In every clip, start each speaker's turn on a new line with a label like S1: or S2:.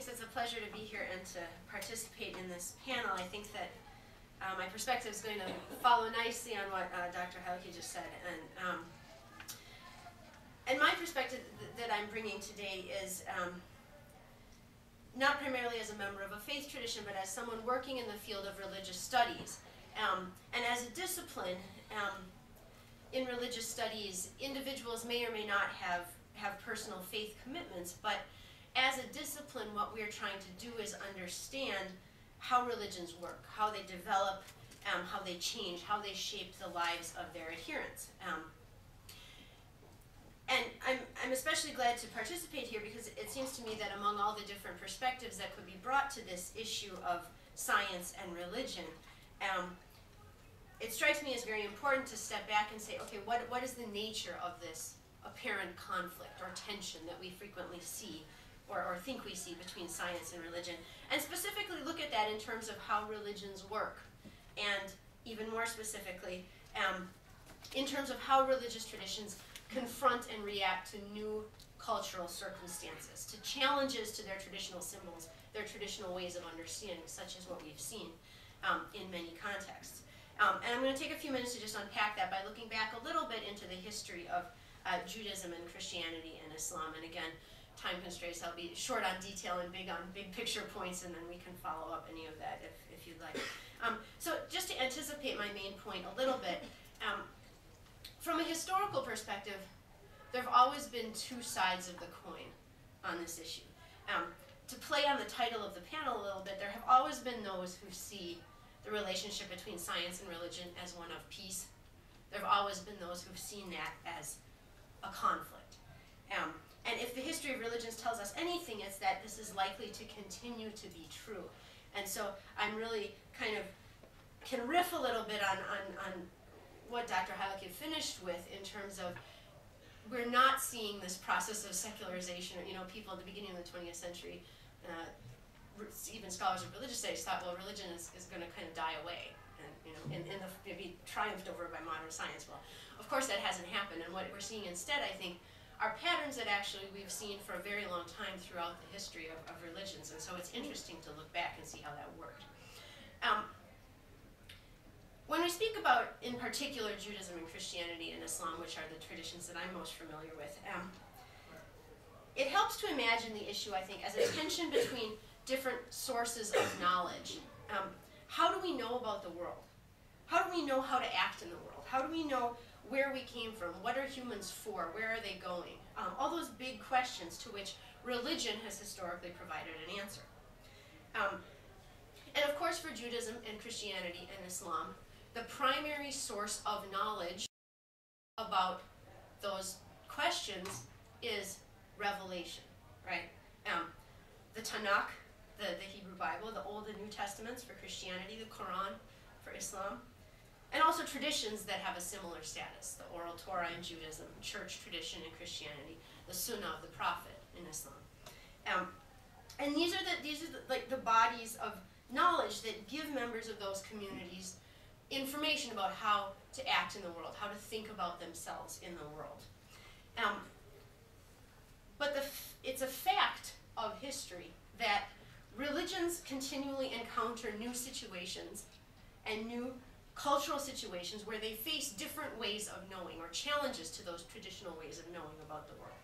S1: thanks. It's a pleasure to be here and to participate in this panel. I think that my perspective is going to follow nicely on what Dr. Heilke just said. And my perspective that I'm bringing today is not primarily as a member of a faith tradition, but as someone working in the field of religious studies. And as a discipline, in religious studies, individuals may or may not have personal faith commitments, but as a discipline, what we're trying to do is understand how religions work, how they develop, how they change, how they shape the lives of their adherents. And I'm especially glad to participate here because it seems to me that among all the different perspectives that could be brought to this issue of science and religion, it strikes me as very important to step back and say, okay, what is the nature of this apparent conflict or tension that we frequently see or think we see between science and religion, and specifically look at that in terms of how religions work, and even more specifically, in terms of how religious traditions confront and react to new cultural circumstances, to challenges to their traditional symbols, their traditional ways of understanding, such as what we've seen in many contexts. And I'm going to take a few minutes to just unpack that by looking back a little bit into the history of Judaism and Christianity and Islam. And again, time constraints, I'll be short on detail and big on big picture points, and then we can follow up any of that if you'd like. So just to anticipate my main point a little bit, from a historical perspective, there have always been two sides of the coin on this issue. To play on the title of the panel a little bit, there have always been those who see the relationship between science and religion as one of peace. There have always been those who've seen that as a conflict. And if the history of religions tells us anything, it's that this is likely to continue to be true. And so I'm really kind of can riff a little bit on what Dr. Heilke finished with in terms of we're not seeing this process of secularization. You know, people at the beginning of the 20th century, even scholars of religious studies thought, well, religion is going to kind of die away and, you know, be triumphed over by modern science. Well, of course that hasn't happened, and what we're seeing instead, I think, are patterns that actually we've seen for a very long time throughout the history of religions, and so it's interesting to look back and see how that worked. When we speak about, in particular, Judaism and Christianity and Islam, which are the traditions that I'm most familiar with, it helps to imagine the issue, I think, as a tension between different sources of knowledge. How do we know about the world? How do we know how to act in the world? How do we know where we came from? What are humans for? Where are they going? All those big questions to which religion has historically provided an answer. And of course, for Judaism and Christianity and Islam, the primary source of knowledge about those questions is revelation, right? The Tanakh, the Hebrew Bible, the Old and New Testaments for Christianity, the Quran for Islam, and also traditions that have a similar status, the oral Torah in Judaism, church tradition in Christianity, the Sunnah of the Prophet in Islam. And these are the bodies of knowledge that give members of those communities information about how to act in the world, how to think about themselves in the world. But it's a fact of history that religions continually encounter new situations and new cultural situations where they face different ways of knowing or challenges to those traditional ways of knowing about the world.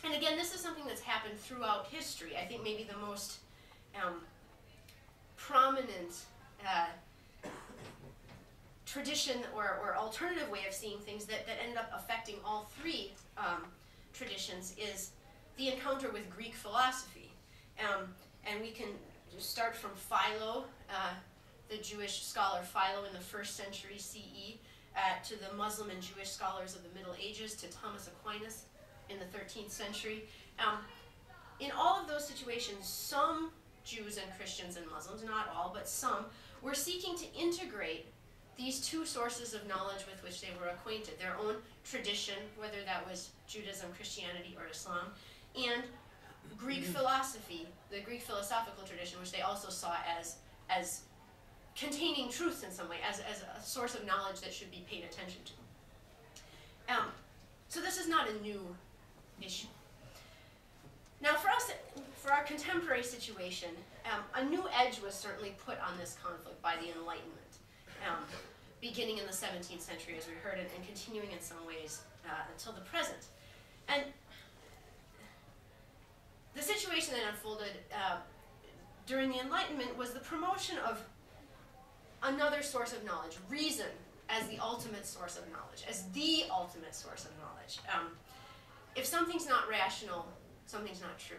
S1: And again, this is something that's happened throughout history. I think maybe the most prominent tradition or alternative way of seeing things that ended up affecting all three traditions is the encounter with Greek philosophy. And we can just start from Philo, the Jewish scholar Philo in the 1st century CE, to the Muslim and Jewish scholars of the Middle Ages, to Thomas Aquinas in the 13th century. In all of those situations, some Jews and Christians and Muslims, not all, but some, were seeking to integrate these two sources of knowledge with which they were acquainted, their own tradition, whether that was Judaism, Christianity, or Islam, and Greek philosophy, the Greek philosophical tradition, which they also saw as containing truths in some way, as a source of knowledge that should be paid attention to. So this is not a new issue. Now for us, contemporary situation, a new edge was certainly put on this conflict by the Enlightenment, beginning in the 17th century, as we heard, and continuing in some ways until the present. And the situation that unfolded during the Enlightenment was the promotion of another source of knowledge, reason, as the ultimate source of knowledge, as the ultimate source of knowledge. If something's not rational, something's not true.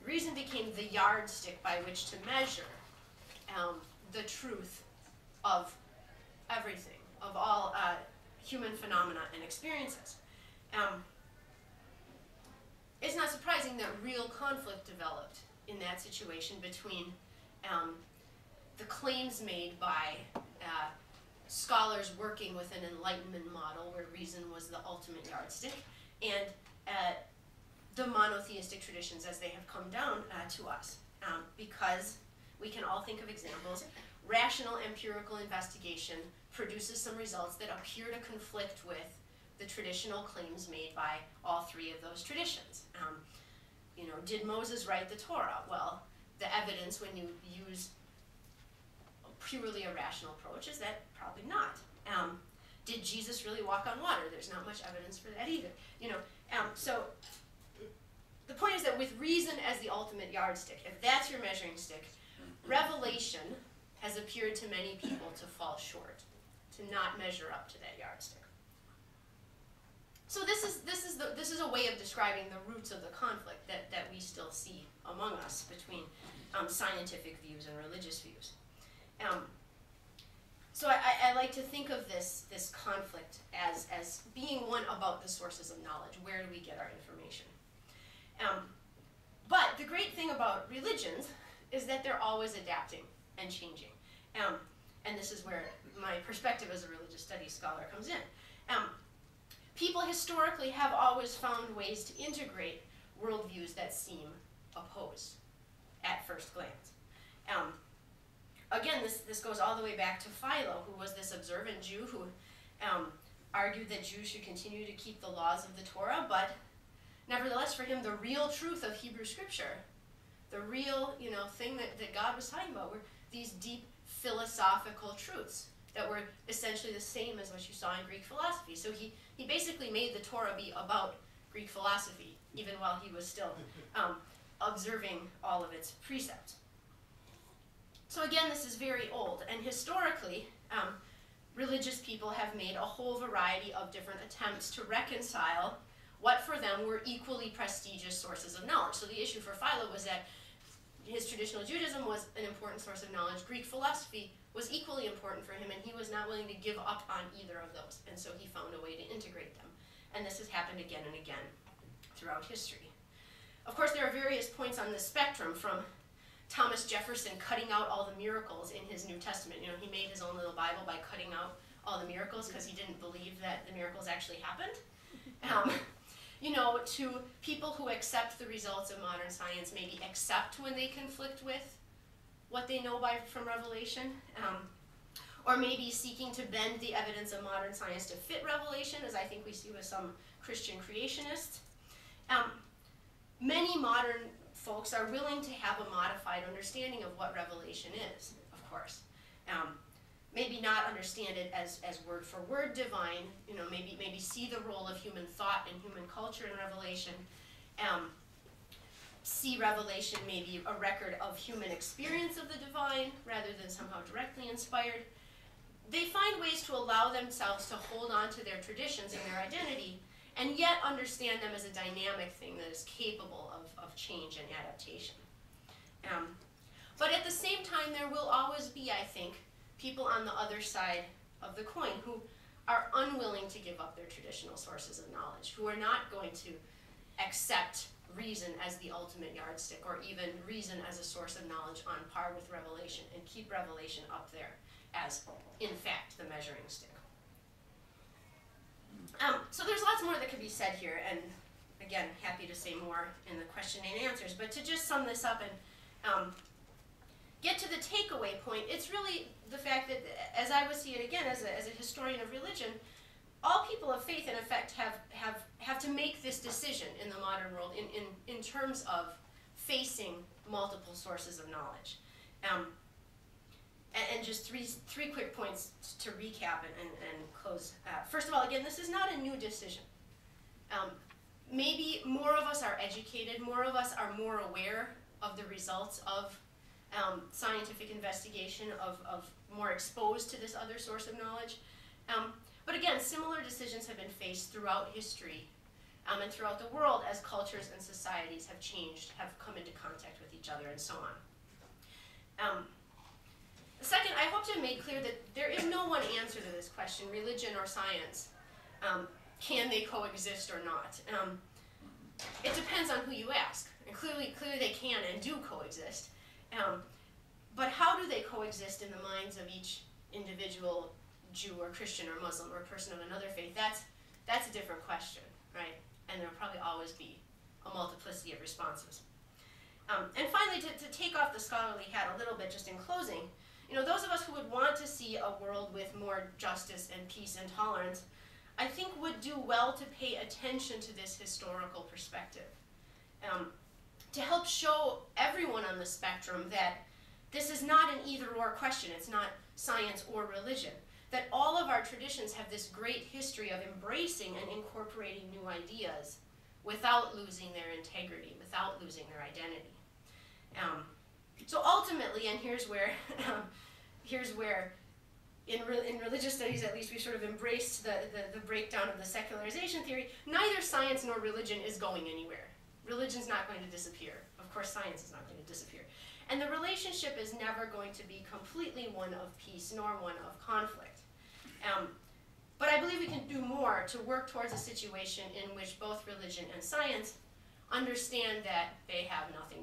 S1: Reason became the yardstick by which to measure the truth of everything, of all human phenomena and experiences. It's not surprising that real conflict developed in that situation between the claims made by scholars working with an Enlightenment model where reason was the ultimate yardstick, and the monotheistic traditions as they have come down to us. Because we can all think of examples, rational empirical investigation produces some results that appear to conflict with the traditional claims made by all three of those traditions. Did Moses write the Torah? Well, the evidence when you use purely a rational approach is that probably not. Did Jesus really walk on water? There's not much evidence for that either. So the point is that with reason as the ultimate yardstick, if that's your measuring stick, revelation has appeared to many people to fall short, to not measure up to that yardstick. So this is a way of describing the roots of the conflict that we still see among us between scientific views and religious views. So I like to think of this conflict as being one about the sources of knowledge. Where do we get our information? But the great thing about religions is that they're always adapting and changing. And this is where my perspective as a religious studies scholar comes in. People historically have always found ways to integrate worldviews that seem opposed at first glance. Again, this goes all the way back to Philo, who was this observant Jew who argued that Jews should continue to keep the laws of the Torah, but nevertheless, for him, the real truth of Hebrew Scripture, the real thing that God was talking about, were these deep philosophical truths that were essentially the same as what you saw in Greek philosophy. So he basically made the Torah be about Greek philosophy, even while he was still observing all of its precepts. So again, this is very old, and historically, religious people have made a whole variety of different attempts to reconcile what for them were equally prestigious sources of knowledge. So the issue for Philo was that his traditional Judaism was an important source of knowledge. Greek philosophy was equally important for him, and he was not willing to give up on either of those. And so he found a way to integrate them. And this has happened again and again throughout history. Of course, there are various points on this spectrum, from Thomas Jefferson cutting out all the miracles in his New Testament. He made his own little Bible by cutting out all the miracles because he didn't believe that the miracles actually happened. To people who accept the results of modern science, maybe accept when they conflict with what they know from Revelation, or maybe seeking to bend the evidence of modern science to fit Revelation, as I think we see with some Christian creationists. Many modern folks are willing to have a modified understanding of what Revelation is, of course. Maybe not understand it as word for word divine, maybe see the role of human thought and human culture in Revelation, see Revelation maybe a record of human experience of the divine rather than somehow directly inspired. They find ways to allow themselves to hold on to their traditions and their identity, and yet understand them as a dynamic thing that is capable of change and adaptation. But at the same time, there will always be, I think, people on the other side of the coin who are unwilling to give up their traditional sources of knowledge, who are not going to accept reason as the ultimate yardstick, or even reason as a source of knowledge on par with Revelation, and keep Revelation up there as, in fact, the measuring stick. So there's lots more that could be said here, and again, happy to say more in the question and answers, but to just sum this up and get to the takeaway point, it's really the fact that, as I would see it again as a historian of religion, all people of faith, in effect, have to make this decision in the modern world in terms of facing multiple sources of knowledge. And just three quick points to recap and close. First of all, again, this is not a new decision. Maybe more of us are educated, more of us are more aware of the results of scientific investigation, of more exposed to this other source of knowledge. But again, similar decisions have been faced throughout history and throughout the world as cultures and societies have changed, have come into contact with each other, and so on. Second, I hope to have made clear that there is no one answer to this question, religion or science. Can they coexist or not? It depends on who you ask. And clearly they can and do coexist. But how do they coexist in the minds of each individual Jew or Christian or Muslim or person of another faith? That's a different question, right? And there will probably always be a multiplicity of responses. And finally, to take off the scholarly hat a little bit, just in closing, those of us who would want to see a world with more justice and peace and tolerance, I think would do well to pay attention to this historical perspective. To help show everyone on the spectrum that this is not an either-or question, it's not science or religion, that all of our traditions have this great history of embracing and incorporating new ideas without losing their integrity, without losing their identity. So ultimately, and here's where in religious studies at least we sort of embraced the breakdown of the secularization theory, neither science nor religion is going anywhere. Religion's not going to disappear. Of course, science is not going to disappear. And the relationship is never going to be completely one of peace nor one of conflict. But I believe we can do more to work towards a situation in which both religion and science understand that they have nothing